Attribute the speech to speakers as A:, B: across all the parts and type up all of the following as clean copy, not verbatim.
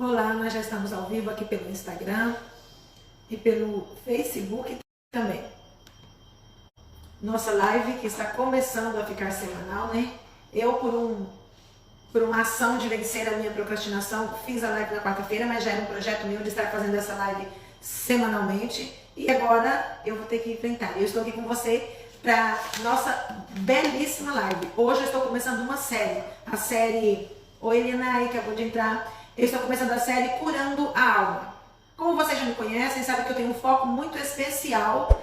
A: Olá, nós já estamos ao vivo aqui pelo Instagram e pelo Facebook também. Nossa live que está começando a ficar semanal, né? Eu, por uma ação de vencer a minha procrastinação, fiz a live na quarta-feira, mas já era um projeto meu de estar fazendo essa live semanalmente. E agora eu vou ter que enfrentar. Eu estou aqui com você para nossa belíssima live. Hoje eu estou começando uma série. A série... Oi, Helena, aí acabou de entrar. Eu estou começando a série Curando a Alma. Como vocês já me conhecem, sabem que eu tenho um foco muito especial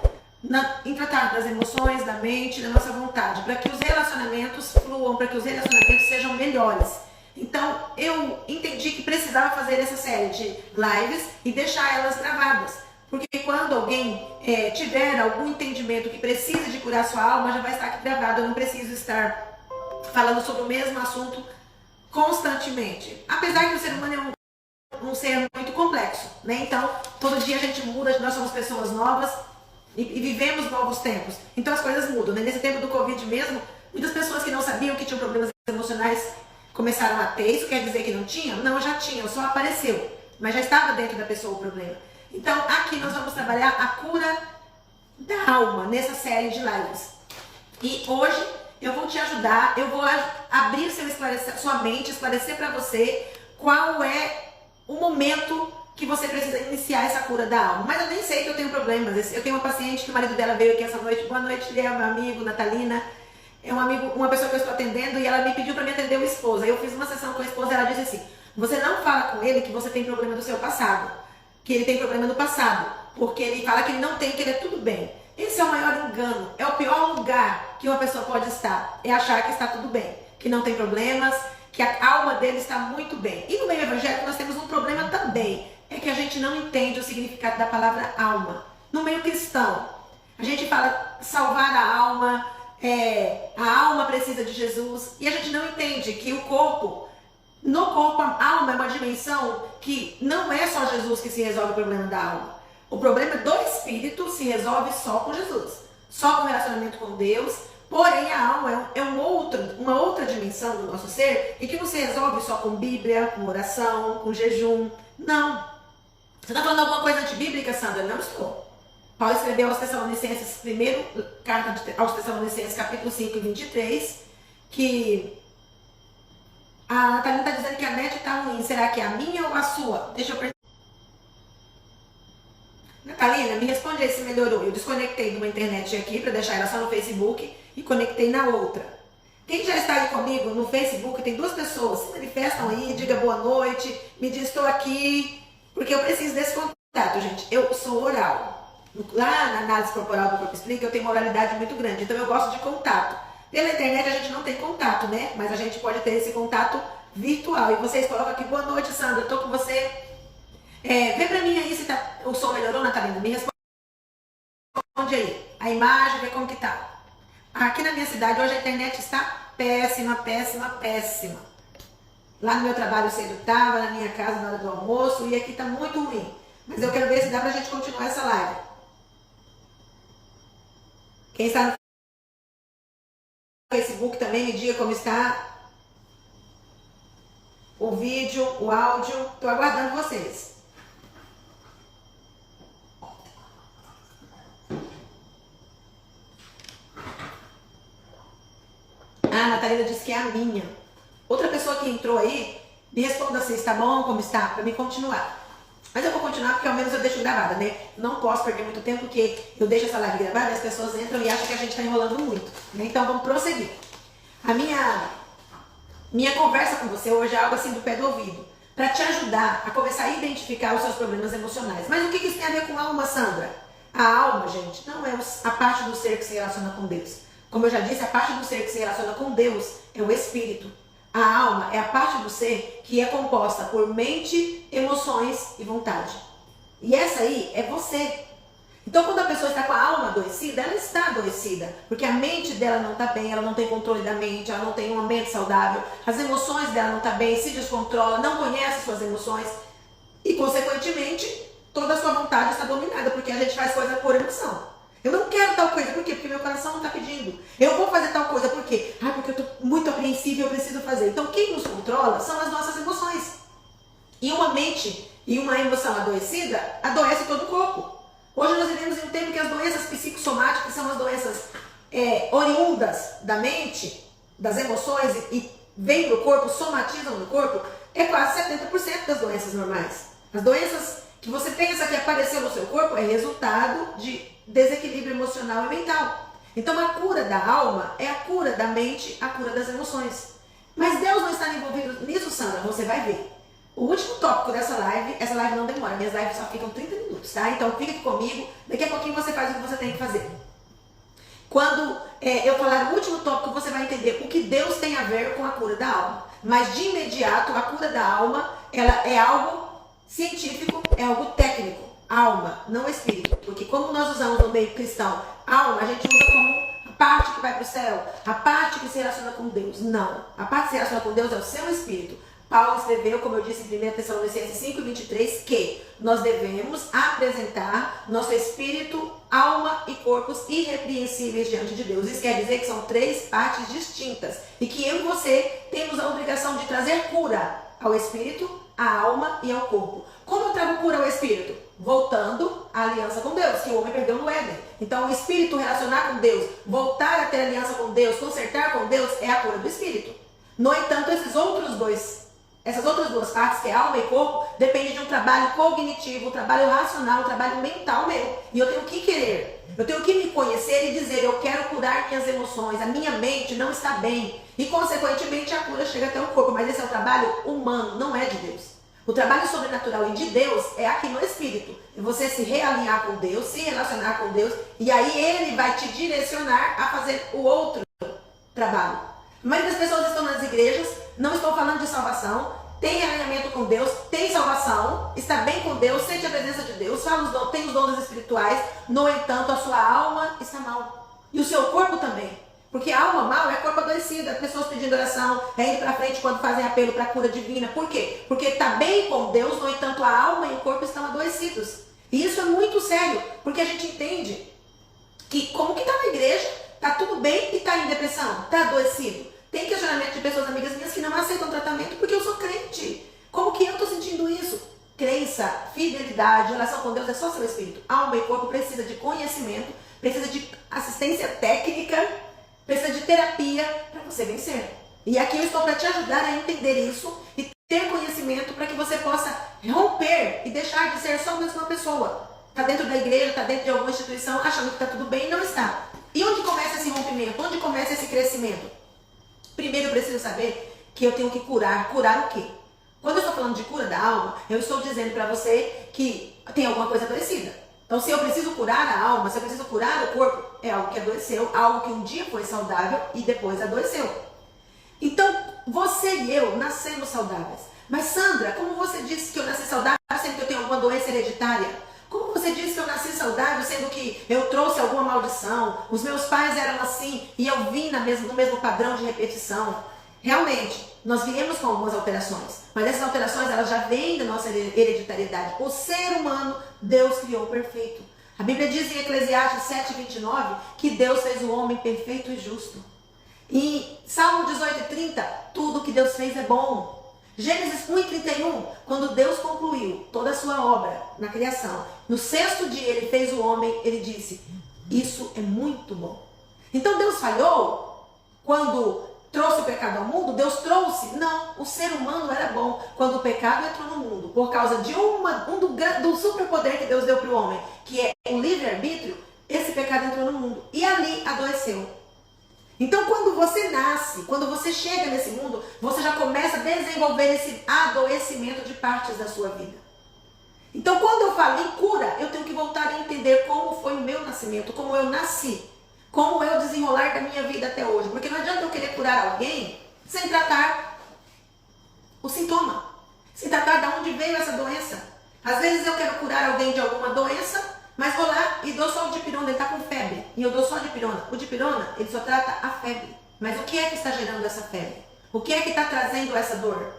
A: em tratar das emoções, da mente, da nossa vontade, para que os relacionamentos fluam, para que os relacionamentos sejam melhores. Então, eu entendi que precisava fazer essa série de lives e deixar elas gravadas. Porque quando alguém tiver algum entendimento que precisa de curar sua alma, já vai estar aqui gravado. Eu não preciso estar falando sobre o mesmo assunto constantemente. Apesar que o ser humano é um ser muito complexo, né? Então, todo dia a gente muda, nós somos pessoas novas e vivemos novos tempos. Então as coisas mudam, né? Nesse tempo do Covid mesmo, muitas pessoas que não sabiam que tinham problemas emocionais começaram a ter. Isso quer dizer que não tinha? Não, já tinha, só apareceu. Mas já estava dentro da pessoa o problema. Então, aqui nós vamos trabalhar a cura da alma, nessa série de lives. E hoje eu vou te ajudar, eu vou abrir sua mente, esclarecer para você qual é o momento que você precisa iniciar essa cura da alma. Mas eu nem sei que eu tenho problemas. Eu tenho uma paciente que o marido dela veio aqui essa noite. Boa noite, ele é meu amigo, Natalina. É um amigo, uma pessoa que eu estou atendendo, e ela me pediu para me atender o esposo. Aí eu fiz uma sessão com a esposa e ela disse assim: você não fala com ele que você tem problema do seu passado, que ele tem problema do passado, porque ele fala que ele não tem, que ele é tudo bem. Esse é o maior engano, é o pior lugar que uma pessoa pode estar, é achar que está tudo bem, que não tem problemas, que a alma dele está muito bem. E no meio evangélico nós temos um problema também, é que a gente não entende o significado da palavra alma. No meio cristão, a gente fala salvar a alma precisa de Jesus, e a gente não entende que no corpo a alma é uma dimensão que não é só Jesus que se resolve o problema da alma. O problema do espírito se resolve só com Jesus, só com o relacionamento com Deus. Porém, a alma é uma outra dimensão do nosso ser, e que não se resolve só com Bíblia, com oração, com jejum. Não. Você está falando alguma coisa antibíblica, Sandra? Não estou. Paulo escreveu aos Tessalonicenses, primeiro carta aos Tessalonicenses, capítulo 5 e 23, que a Natalina está dizendo que a net está ruim. Será que é a minha ou a sua? Deixa eu perguntar. Natalina, me responde aí se melhorou. Eu desconectei de uma internet aqui para deixar ela só no Facebook e conectei na outra. Quem já está aí comigo no Facebook, tem duas pessoas, se manifestam aí, diga boa noite, me diz estou aqui, porque eu preciso desse contato, gente. Eu sou oral. Lá na análise corporal do Corpo Explica, eu tenho uma oralidade muito grande, então eu gosto de contato. Pela internet a gente não tem contato, né? Mas a gente pode ter esse contato virtual. E vocês colocam aqui, boa noite, Sandra, eu tô com você. Vê pra mim aí se o som melhorou, Natalina. Me responde aí. A imagem, vê como que tá. Aqui na minha cidade hoje a internet está péssima, péssima, péssima. Lá no meu trabalho cedo estava, na minha casa na hora do almoço, e aqui tá muito ruim. Mas eu quero ver se dá pra gente continuar essa live. Quem está no Facebook também me diga como está o vídeo, o áudio. Estou aguardando vocês. A Natalina disse que é a minha. Outra pessoa que entrou aí, me responda se está bom, como está, para mim continuar. Mas eu vou continuar porque ao menos eu deixo gravada, né? Não posso perder muito tempo porque eu deixo essa live gravada e as pessoas entram e acham que a gente está enrolando muito, né? Então vamos prosseguir. A minha conversa com você hoje é algo assim do pé do ouvido, para te ajudar a começar a identificar os seus problemas emocionais. Mas o que isso tem a ver com a alma, Sandra? A alma, gente, não é a parte do ser que se relaciona com Deus. Como eu já disse, a parte do ser que se relaciona com Deus é o espírito. A alma é a parte do ser que é composta por mente, emoções e vontade. E essa aí é você. Então, quando a pessoa está com a alma adoecida, ela está adoecida. Porque a mente dela não está bem, ela não tem controle da mente, ela não tem um ambiente saudável, as emoções dela não estão bem, se descontrola, não conhece suas emoções. E, consequentemente, toda a sua vontade está dominada, porque a gente faz coisa por emoção. Eu não quero tal coisa, por quê? Porque meu coração não está pedindo. Eu vou fazer tal coisa, por quê? Porque eu estou muito apreensiva e eu preciso fazer. Então, quem nos controla são as nossas emoções. E uma mente e uma emoção adoecida adoece todo o corpo. Hoje nós vivemos em um tempo que as doenças psicossomáticas são as doenças oriundas da mente, das emoções e vêm para o corpo, somatizam no corpo, é quase 70% das doenças normais. As doenças que você pensa que apareceu no seu corpo é resultado de desequilíbrio emocional e mental. Então a cura da alma é a cura da mente, a cura das emoções. Mas Deus não está envolvido nisso, Sandra, você vai ver. O último tópico dessa live, essa live não demora, minhas lives só ficam 30 minutos, tá? Então fica aqui comigo, daqui a pouquinho você faz o que você tem que fazer. Quando eu falar o último tópico, você vai entender o que Deus tem a ver com a cura da alma. Mas de imediato, a cura da alma, ela é algo científico, é algo técnico. Alma, não espírito. Porque como nós usamos no meio cristão, alma, a gente usa como a parte que vai para o céu, a parte que se relaciona com Deus. Não. A parte que se relaciona com Deus é o seu espírito. Paulo escreveu, como eu disse em 1 Tessalonicenses 5:23, que nós devemos apresentar nosso espírito, alma e corpos irrepreensíveis diante de Deus. Isso quer dizer que são 3 partes distintas e que eu e você temos a obrigação de trazer cura ao espírito, à alma e ao corpo. Como eu trago cura ao espírito? Voltando à aliança com Deus, que o homem perdeu no Éden. Então o espírito relacionar com Deus, voltar a ter aliança com Deus, consertar com Deus, é a cura do espírito. No entanto, essas outras duas partes, que é alma e corpo, dependem de um trabalho cognitivo, um trabalho racional, um trabalho mental meu. E eu tenho que querer, eu tenho que me conhecer e dizer, eu quero curar minhas emoções, a minha mente não está bem. E consequentemente a cura chega até o corpo, mas esse é um trabalho humano, não é de Deus. O trabalho sobrenatural e de Deus é aqui no espírito. É você se realinhar com Deus, se relacionar com Deus, e aí Ele vai te direcionar a fazer o outro trabalho. A maioria das pessoas estão nas igrejas, não estão falando de salvação, tem alinhamento com Deus, tem salvação, está bem com Deus, sente a presença de Deus, tem os dons espirituais, no entanto a sua alma está mal. E o seu corpo também. Porque a alma mal é corpo adoecida, pessoas pedindo oração, indo para frente quando fazem apelo para a cura divina. Por quê? Porque está bem com Deus, no entanto a alma e o corpo estão adoecidos. E isso é muito sério, porque a gente entende que como que está na igreja, está tudo bem e está em depressão, está adoecido. Tem questionamento de pessoas amigas minhas que não aceitam tratamento porque eu sou crente. Como que eu estou sentindo isso? Crença, fidelidade, relação com Deus é só seu espírito. Alma e corpo precisa de conhecimento, precisa de assistência técnica, precisa de terapia para você vencer. E aqui eu estou para te ajudar a entender isso e ter conhecimento para que você possa romper e deixar de ser só mais uma pessoa. Está dentro da igreja, está dentro de alguma instituição, achando que está tudo bem e não está. E onde começa esse rompimento? Onde começa esse crescimento? Primeiro eu preciso saber que eu tenho que curar. Curar o quê? Quando eu estou falando de cura da alma, eu estou dizendo para você que tem alguma coisa adoecida. Então se eu preciso curar a alma, se eu preciso curar o corpo, é algo que adoeceu, algo que um dia foi saudável e depois adoeceu. Então você e eu nascemos saudáveis. Mas Sandra, como você disse que eu nasci saudável sendo que eu tenho alguma doença hereditária? Como você disse que eu nasci saudável sendo que eu trouxe alguma maldição? Os meus pais eram assim e eu vim no mesmo padrão de repetição. Realmente, nós viemos com algumas alterações. Mas essas alterações elas já vêm da nossa hereditariedade. O ser humano, Deus criou perfeito. A Bíblia diz em Eclesiastes 7:29 que Deus fez o homem perfeito e justo. E Salmo 18:30, tudo que Deus fez é bom. Gênesis 1:31, quando Deus concluiu toda a sua obra na criação, no 6º dia ele fez o homem, ele disse, isso é muito bom. Então Deus falhou quando trouxe o pecado ao mundo? Deus trouxe? Não, o ser humano era bom quando o pecado entrou no mundo, por causa de do superpoder que Deus deu para o homem, que é o livre-arbítrio, esse pecado entrou no mundo e ali adoeceu. Então quando você nasce, quando você chega nesse mundo, você já começa a desenvolver esse adoecimento de partes da sua vida. Então quando eu falo em cura, eu tenho que voltar a entender como foi o meu nascimento, como eu nasci, como é o desenrolar da minha vida até hoje. Porque não adianta eu querer curar alguém sem tratar o sintoma, sem tratar de onde veio essa doença. Às vezes eu quero curar alguém de alguma doença, mas vou lá e dou só o dipirona, ele está com febre, e eu dou só o dipirona. O dipirona, ele só trata a febre. Mas o que é que está gerando essa febre? O que é que está trazendo essa dor?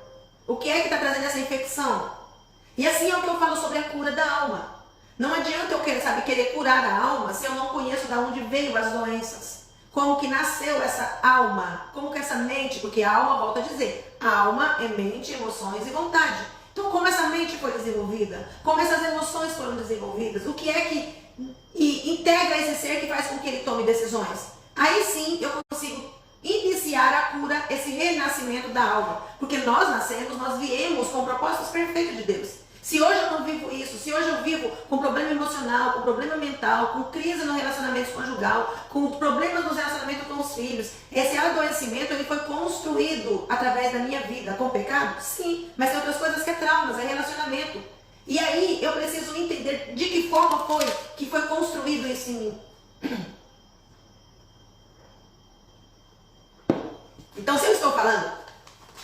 A: O que é que está trazendo essa infecção? E assim é o que eu falo sobre a cura da alma. Não adianta eu querer curar a alma se eu não conheço de onde veio as doenças. Como que nasceu essa alma? Como que essa mente? Porque a alma, volta a dizer, a alma é mente, emoções e vontade. Então como essa desenvolvida, como essas emoções foram desenvolvidas, o que é que integra esse ser que faz com que ele tome decisões. Aí sim eu consigo iniciar a cura, esse renascimento da alma. Porque nós nascemos, nós viemos com propósitos perfeitos de Deus. Se hoje eu não vivo isso, se hoje eu vivo com problema emocional, com problema mental, com crise no relacionamento conjugal, com problemas no relacionamento com os filhos, esse adoecimento ele foi construído através da minha vida com pecado? Sim, mas tem outras coisas que é traumas, é relacionamento. E aí eu preciso entender de que forma foi que foi construído isso em mim. Então, se eu estou falando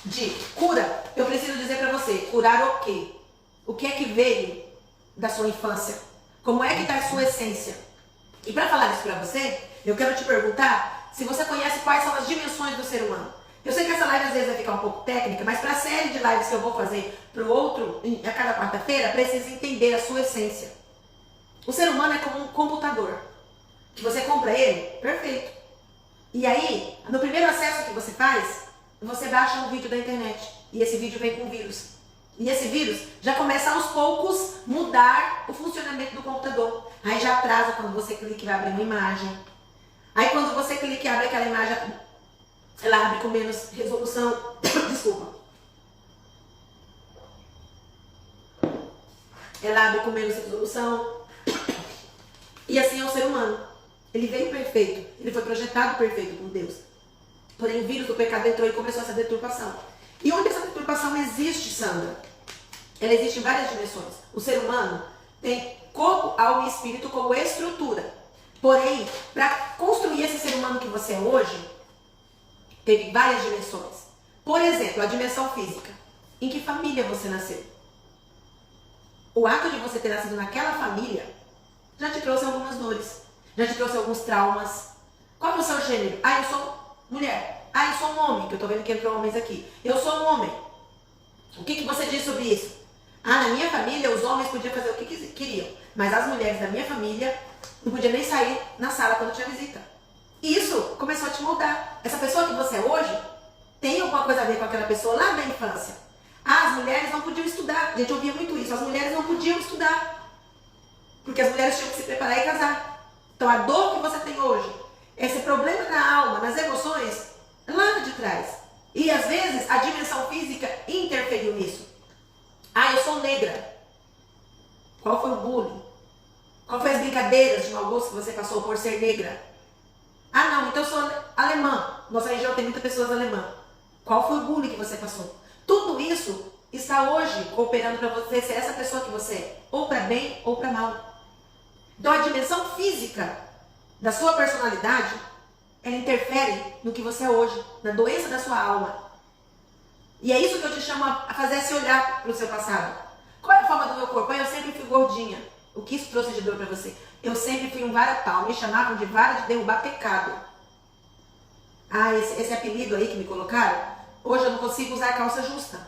A: de cura, eu preciso dizer para você, curar o quê? O que é que veio da sua infância? Como é que está a sua essência? E para falar isso para você, eu quero te perguntar se você conhece quais são as dimensões do ser humano. Eu sei que essa live às vezes vai ficar um pouco técnica, mas para a série de lives que eu vou fazer para o outro, a cada quarta-feira, precisa entender a sua essência. O ser humano é como um computador, que você compra ele, perfeito. E aí, no primeiro acesso que você faz, você baixa um vídeo da internet. E esse vídeo vem com vírus. E esse vírus já começa aos poucos mudar o funcionamento do computador. Aí já atrasa quando você clica e vai abrir uma imagem. Aí quando você clica e abre aquela imagem, ela abre com menos resolução. Desculpa. Ela abre com menos resolução. E assim é o ser humano. Ele veio perfeito, ele foi projetado perfeito por Deus. Porém, o vírus do pecado entrou e começou essa deturpação. E onde essa deturpação existe, Sandra? Ela existe em várias dimensões. O ser humano tem corpo, alma e espírito como estrutura. Porém, para construir esse ser humano que você é hoje, teve várias dimensões. Por exemplo, a dimensão física. Em que família você nasceu? O ato de você ter nascido naquela família já te trouxe algumas dores. Já te trouxe alguns traumas. Qual é o seu gênero? Ah, eu sou mulher. Ah, eu sou um homem, que eu tô vendo que entrou homens aqui. Eu sou um homem. O que você diz sobre isso? Ah, na minha família, os homens podiam fazer o que queriam. Mas as mulheres da minha família não podiam nem sair na sala quando tinha visita. E isso começou a te moldar. Essa pessoa que você é hoje tem alguma coisa a ver com aquela pessoa lá da infância. Ah, as mulheres não podiam estudar. A gente ouvia muito isso. As mulheres não podiam estudar. Porque as mulheres tinham que se preparar e casar. Então a dor que você tem hoje, esse problema na alma, nas emoções, é lá de trás. E às vezes a dimensão física interferiu nisso. Ah, eu sou negra. Qual foi o bullying? Qual foi as brincadeiras de mau gosto que você passou por ser negra? Ah não, então eu sou alemã. Nossa região tem muitas pessoas alemãs. Qual foi o bullying que você passou? Tudo isso está hoje cooperando para você ser essa pessoa que você é. Ou para bem ou para mal. Então a dimensão física da sua personalidade, ela interfere no que você é hoje, na doença da sua alma. E é isso que eu te chamo a fazer esse olhar para o seu passado. Qual é a forma do meu corpo? Eu sempre fui gordinha. O que isso trouxe de dor para você? Eu sempre fui um vara-pau. Me chamavam de vara de derrubar pecado. Ah, esse apelido aí que me colocaram, hoje eu não consigo usar calça justa.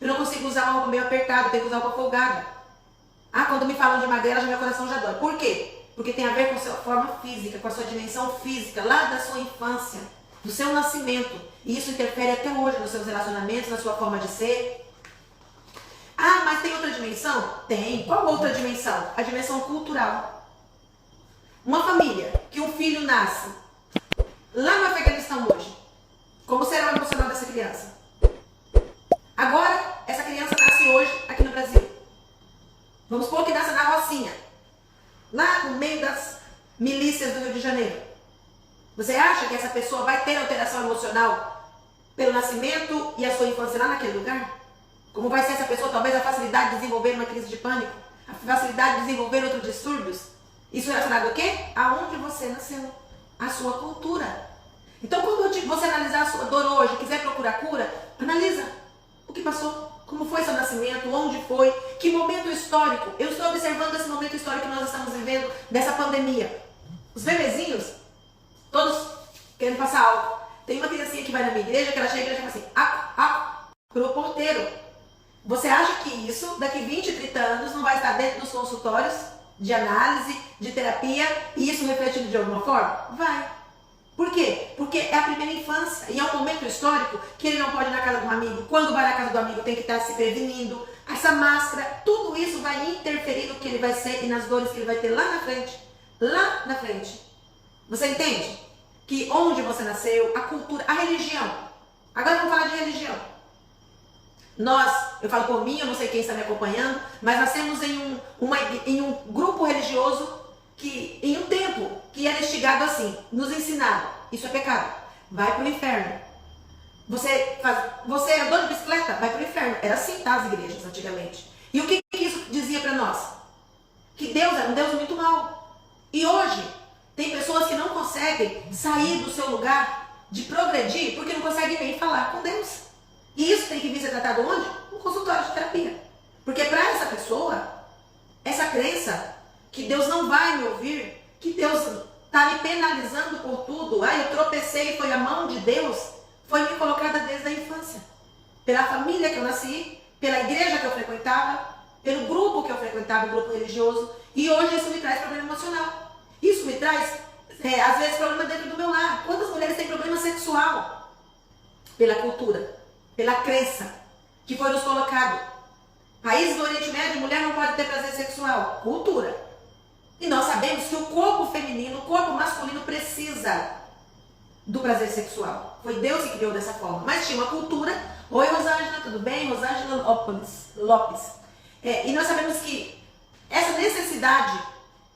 A: Eu não consigo usar uma roupa meio apertada, eu tenho que usar roupa folgada. Ah, quando me falam de magrela, meu coração já dói. Por quê? Porque tem a ver com a sua forma física, com a sua dimensão física, lá da sua infância, do seu nascimento. E isso interfere até hoje nos seus relacionamentos, na sua forma de ser. Ah, mas tem outra dimensão? Tem. Qual outra dimensão? A dimensão cultural. Uma família que um filho nasce lá no Afeganistão hoje, como será o emocional dessa criança? Agora, essa criança nasce hoje aqui no Brasil. Vamos supor que nasce na Rocinha, lá no meio das milícias do Rio de Janeiro. Você acha que essa pessoa vai ter alteração emocional pelo nascimento e a sua infância lá naquele lugar? Como vai ser essa pessoa, talvez a facilidade de desenvolver uma crise de pânico, a facilidade de desenvolver outros distúrbios? Isso relacionado ao quê? Aonde você nasceu, a sua cultura. Então quando você analisar a sua dor hoje, quiser procurar cura, analisa o que passou. Como foi seu nascimento? Onde foi? Que momento histórico? Eu estou observando esse momento histórico que nós estamos vivendo, dessa pandemia. Os bebezinhos, todos querendo passar álcool. Tem uma criancinha que vai na minha igreja, que ela chega e fala assim, pro porteiro. Você acha que isso, daqui 20, 30 anos, não vai estar dentro dos consultórios de análise, de terapia, e isso refletido de alguma forma? Vai. Por quê? Porque é a primeira infância e é um momento histórico que ele não pode ir na casa do amigo. Quando vai na casa do amigo tem que estar se prevenindo. essa máscara, tudo isso vai interferir no que ele vai ser e nas dores que ele vai ter lá na frente. Lá na frente. Você entende? Que onde você nasceu, a cultura, a religião. Agora vamos falar de religião. Nós, eu falo por mim, eu não sei quem está me acompanhando, mas nascemos em um grupo religioso que, em um tempo, que era instigado assim, nos ensinado, isso é pecado, vai para o inferno. Você era dono de bicicleta? Vai para o inferno. Era assim, tá, as igrejas antigamente. E o que isso dizia para nós? Que Deus era um Deus muito mau. E hoje, tem pessoas que não conseguem sair do seu lugar de progredir porque não conseguem nem falar com Deus. E isso tem que vir ser tratado onde? No consultório de terapia. Porque para essa pessoa, essa crença que Deus não vai me ouvir, que Deus está me penalizando por tudo, eu tropecei e foi a mão de Deus, foi me colocada desde a infância. Pela família que eu nasci, pela igreja que eu frequentava, pelo grupo que eu frequentava, o grupo religioso. E hoje isso me traz problema emocional. Isso me traz, às vezes, problema dentro do meu lar. Quantas mulheres têm problema sexual? Pela cultura, pela crença que foi nos colocado. Países do Oriente Médio, mulher não pode ter prazer sexual. Cultura. E nós sabemos que o corpo feminino, o corpo masculino precisa do prazer sexual. Foi Deus que criou dessa forma. Mas tinha uma cultura. Oi, Rosângela, tudo bem? Rosângela Lopes. E nós sabemos que essa necessidade,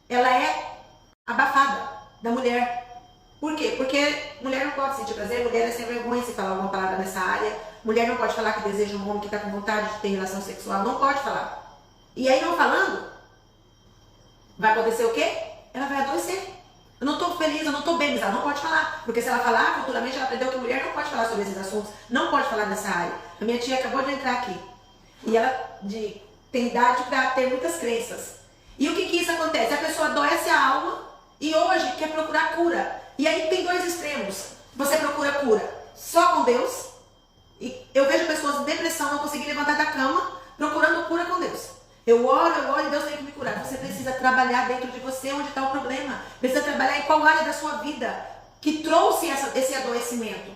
A: ela é abafada da mulher. Por quê? Porque mulher não pode sentir prazer, mulher é sem vergonha se falar alguma palavra nessa área. Mulher não pode falar que deseja um homem que está com vontade de ter relação sexual. Não pode falar. E aí, não falando, vai acontecer o quê? Ela vai adoecer. Eu não estou feliz, eu não estou bem, mas ela não pode falar. Porque se ela falar, futuramente ela aprendeu que mulher não pode falar sobre esses assuntos. Não pode falar nessa área. A minha tia acabou de entrar aqui. E ela tem idade para ter muitas crenças. E o que isso acontece? A pessoa adoece a alma e hoje quer procurar cura. E aí tem dois extremos. Você procura cura só com Deus. E eu vejo pessoas em depressão, não conseguem levantar da cama, procurando cura com Deus. Eu oro e Deus tem que me curar. Você precisa trabalhar dentro de você onde está o problema. Precisa trabalhar em qual área da sua vida que trouxe esse adoecimento.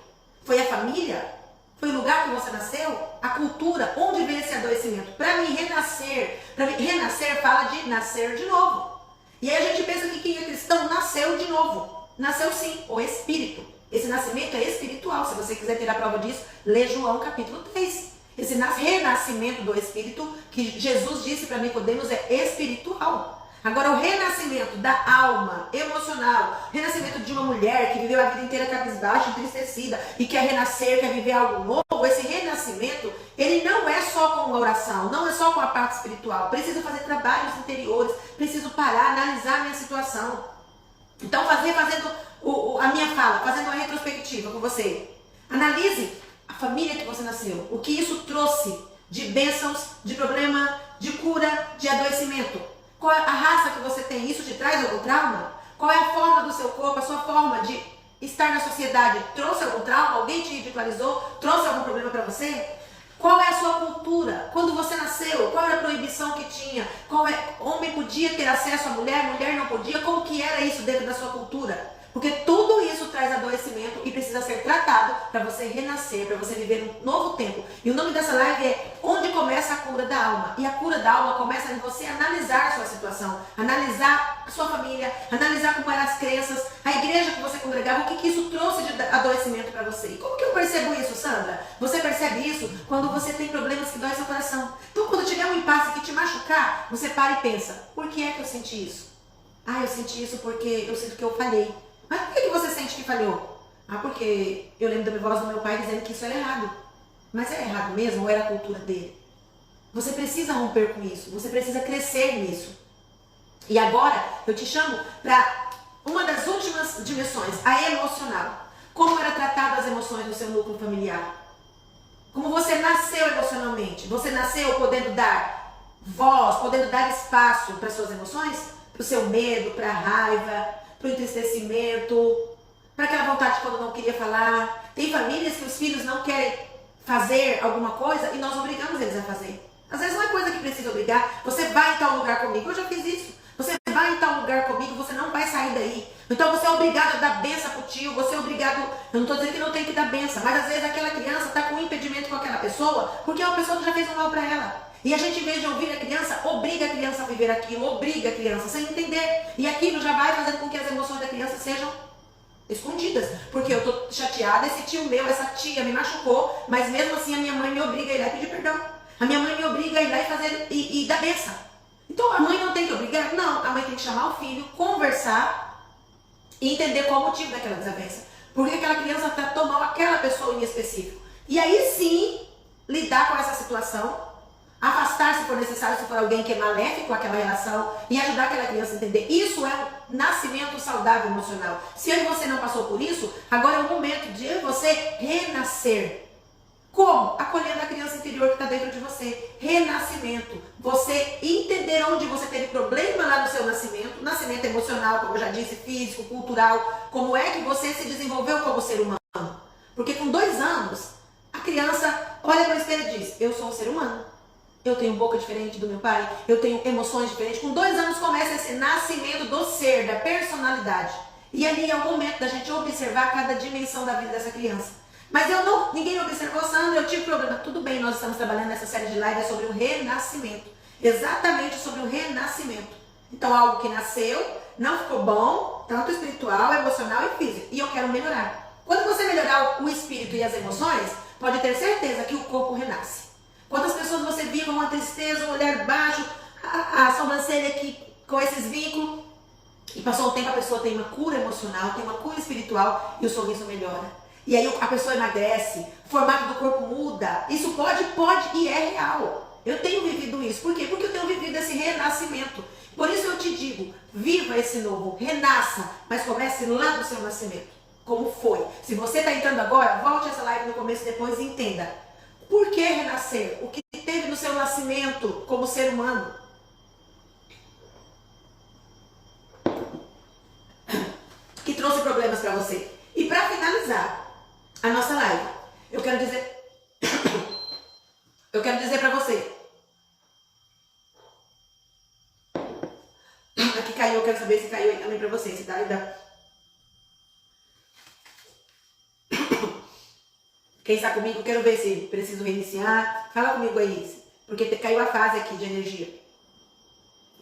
A: Foi a família? Foi o lugar que você nasceu? A cultura? Onde veio esse adoecimento? Para mim renascer fala de nascer de novo. E aí a gente pensa que quem é cristão nasceu de novo. Nasceu sim, o espírito. Esse nascimento é espiritual. Se você quiser ter a prova disso, lê João capítulo 3. Esse renascimento do espírito que Jesus disse para Nicodemos é espiritual. Agora, o renascimento da alma emocional, renascimento de uma mulher que viveu a vida inteira cabisbaixa, entristecida e quer renascer, quer viver algo novo, esse renascimento, ele não é só com a oração, não é só com a parte espiritual. Preciso fazer trabalhos interiores, preciso parar, analisar a minha situação. Então, fazendo a minha fala, fazendo uma retrospectiva com você. Analise a família que você nasceu, o que isso trouxe de bênçãos, de problema, de cura, de adoecimento. Qual é a raça que você tem? Isso te traz algum trauma? Qual é a forma do seu corpo, a sua forma de estar na sociedade? Trouxe algum trauma? Alguém te ridicularizou? Trouxe algum problema para você? Qual é a sua cultura? Quando você nasceu, qual era a proibição que tinha? Homem podia ter acesso a mulher, mulher não podia? Como que era isso dentro da sua cultura? Porque tudo isso traz adoecimento e precisa ser tratado para você renascer, para você viver um novo tempo. E o nome dessa live é Onde Começa a Cura da Alma. E a cura da alma começa em você analisar a sua situação, analisar a sua família, analisar como eram as crenças, a igreja que você congregava, o que isso trouxe de adoecimento para você. E como que eu percebo isso, Sandra? Você percebe isso quando você tem problemas que doem seu coração. Então, quando tiver um impasse que te machucar, você para e pensa, por que é que eu senti isso? Eu senti isso porque eu sinto que eu falhei. Mas por que você sente que falhou? Porque eu lembro da voz do meu pai dizendo que isso era errado. Mas é errado mesmo ou era a cultura dele? Você precisa romper com isso. Você precisa crescer nisso. E agora eu te chamo para uma das últimas dimensões, a emocional. Como era tratado as emoções no seu núcleo familiar? Como você nasceu emocionalmente? Você nasceu podendo dar voz, podendo dar espaço para suas emoções? Para o seu medo, para a raiva, para o entristecimento, para aquela vontade quando não queria falar. Tem famílias que os filhos não querem fazer alguma coisa e nós obrigamos eles a fazer. Às vezes não é coisa que precisa obrigar. Você vai em tal lugar comigo. Eu já fiz isso. Você vai em tal lugar comigo, você não vai sair daí. Então você é obrigado a dar benção pro tio, você é obrigado obrigado, eu não estou dizendo que não tem que dar benção, mas às vezes aquela criança está com um impedimento com aquela pessoa, porque é uma pessoa que já fez um mal para ela. E a gente, em vez de ouvir a criança, obriga a criança a viver aquilo, obriga a criança sem entender. E aquilo já vai fazendo com que as emoções da criança sejam escondidas. Porque eu estou chateada, esse tio meu, essa tia me machucou, mas mesmo assim a minha mãe me obriga a ir lá e pedir perdão. A minha mãe me obriga a ir lá e fazer e dar benção. Então a mãe não tem que obrigar? Não, a mãe tem que chamar o filho, conversar e entender qual o motivo daquela desavença. Por que aquela criança tratou mal aquela pessoa em específico. E aí sim, lidar com essa situação, afastar se for necessário, se for alguém que é maléfico com aquela relação e ajudar aquela criança a entender. Isso é um nascimento saudável emocional. Se eu e você não passou por isso, agora é o momento de eu e você renascer. Como? Acolhendo a criança interior que está dentro de você. Renascimento. Você entender onde você teve problema lá no seu nascimento. Nascimento emocional, como eu já disse, físico, cultural. Como é que você se desenvolveu como ser humano. Porque com 2 anos, a criança olha para o espelho e diz, eu sou um ser humano. Eu tenho boca diferente do meu pai. Eu tenho emoções diferentes. Com 2 anos começa esse nascimento do ser, da personalidade. E ali é o momento da gente observar cada dimensão da vida dessa criança. Mas ninguém observou, Sandra, eu tive problema. Tudo bem, nós estamos trabalhando nessa série de lives sobre o renascimento. Exatamente sobre o renascimento. Então, algo que nasceu, não ficou bom, tanto espiritual, emocional e físico. E eu quero melhorar. Quando você melhorar o espírito e as emoções, pode ter certeza que o corpo renasce. Quantas pessoas você viu com uma tristeza, um olhar baixo, a sobrancelha aqui com esses vínculos, e passou um tempo a pessoa tem uma cura emocional, tem uma cura espiritual e o sorriso melhora. E aí a pessoa emagrece, o formato do corpo muda. Isso pode e é real. Eu tenho vivido isso. Por quê? Porque eu tenho vivido esse renascimento. Por isso eu te digo, viva esse novo, renasça, mas comece lá do seu nascimento. Como foi? Se você está entrando agora, volte essa live no começo e depois e entenda. Por que renascer? O que teve no seu nascimento como ser humano? Que trouxe problemas para você. E para finalizar a nossa live, eu quero dizer para você. Aqui caiu, eu quero saber se caiu aí também para você. Se tá ainda. Quem está comigo, quero ver se preciso reiniciar. Fala comigo aí, porque caiu a fase aqui de energia.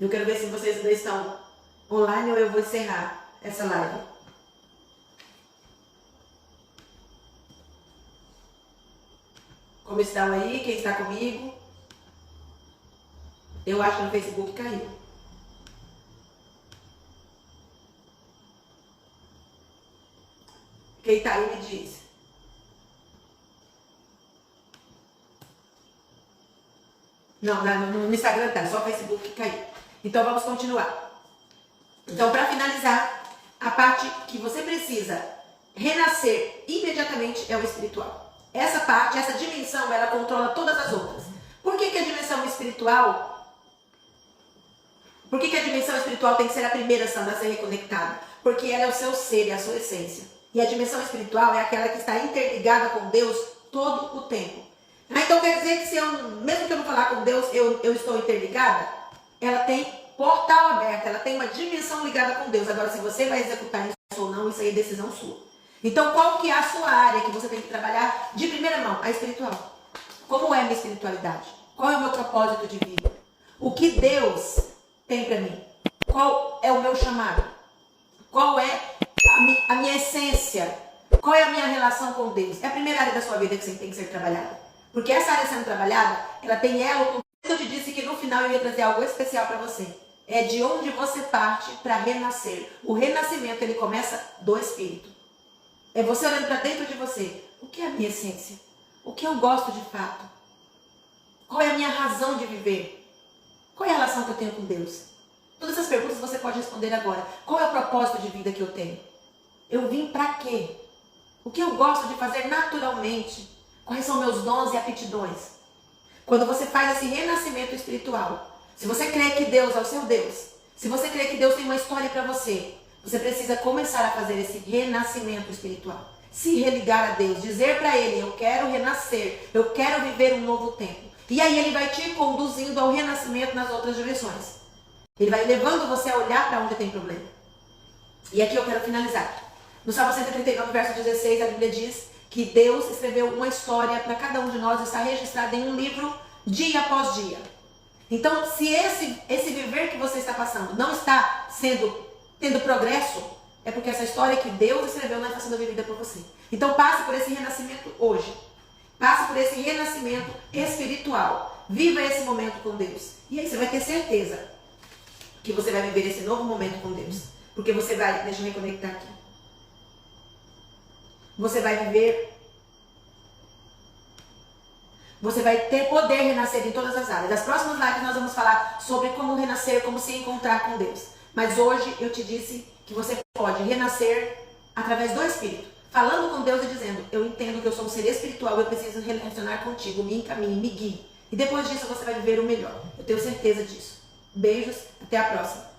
A: Eu quero ver se vocês ainda estão online ou eu vou encerrar essa live. Como estão aí? Quem está comigo? Eu acho que no Facebook caiu. Quem está aí me diz. Não, no Instagram tá, só o Facebook que caiu. Então vamos continuar. Então, para finalizar, a parte que você precisa renascer imediatamente é o espiritual. Essa parte, essa dimensão, ela controla todas as outras. Por que a dimensão espiritual? Por que a dimensão espiritual tem que ser a primeira, Sandra, a ser reconectada? Porque ela é o seu ser, é a sua essência. E a dimensão espiritual é aquela que está interligada com Deus todo o tempo. Então quer dizer que mesmo que eu não falar com Deus, eu estou interligada? Ela tem portal aberto, ela tem uma dimensão ligada com Deus. Agora, se você vai executar isso ou não, isso aí é decisão sua. Então, qual que é a sua área que você tem que trabalhar de primeira mão? A espiritual. Como é a minha espiritualidade? Qual é o meu propósito de vida? O que Deus tem para mim? Qual é o meu chamado? Qual é a minha essência? Qual é a minha relação com Deus? É a primeira área da sua vida que você tem que ser trabalhada. Porque essa área sendo trabalhada, ela tem elo com... Eu te disse que no final eu ia trazer algo especial para você. É de onde você parte para renascer. O renascimento, ele começa do espírito. É você olhando para dentro de você. O que é a minha essência? O que eu gosto de fato? Qual é a minha razão de viver? Qual é a relação que eu tenho com Deus? Todas essas perguntas você pode responder agora. Qual é o propósito de vida que eu tenho? Eu vim para quê? O que eu gosto de fazer naturalmente? Quais são meus dons e aptidões? Quando você faz esse renascimento espiritual, se você crê que Deus é o seu Deus, se você crê que Deus tem uma história para você, você precisa começar a fazer esse renascimento espiritual. Se religar a Deus, dizer para Ele, eu quero renascer, eu quero viver um novo tempo. E aí Ele vai te conduzindo ao renascimento nas outras direções. Ele vai levando você a olhar para onde tem problema. E aqui eu quero finalizar. No Salmo 139, verso 16, a Bíblia diz que Deus escreveu uma história para cada um de nós, está registrada em um livro dia após dia. Então, se esse viver que você está passando não está tendo progresso, é porque essa história que Deus escreveu não está sendo vivida por você. Então, passe por esse renascimento hoje. Passe por esse renascimento espiritual. Viva esse momento com Deus. E aí você vai ter certeza que você vai viver esse novo momento com Deus. Porque você vai, deixa eu reconectar aqui. Você vai viver, você vai ter poder renascer em todas as áreas. Nas próximas lives nós vamos falar sobre como renascer, como se encontrar com Deus. Mas hoje eu te disse que você pode renascer através do Espírito. Falando com Deus e dizendo, eu entendo que eu sou um ser espiritual, eu preciso relacionar contigo, me encaminhe, me guie. E depois disso você vai viver o melhor. Eu tenho certeza disso. Beijos, até a próxima.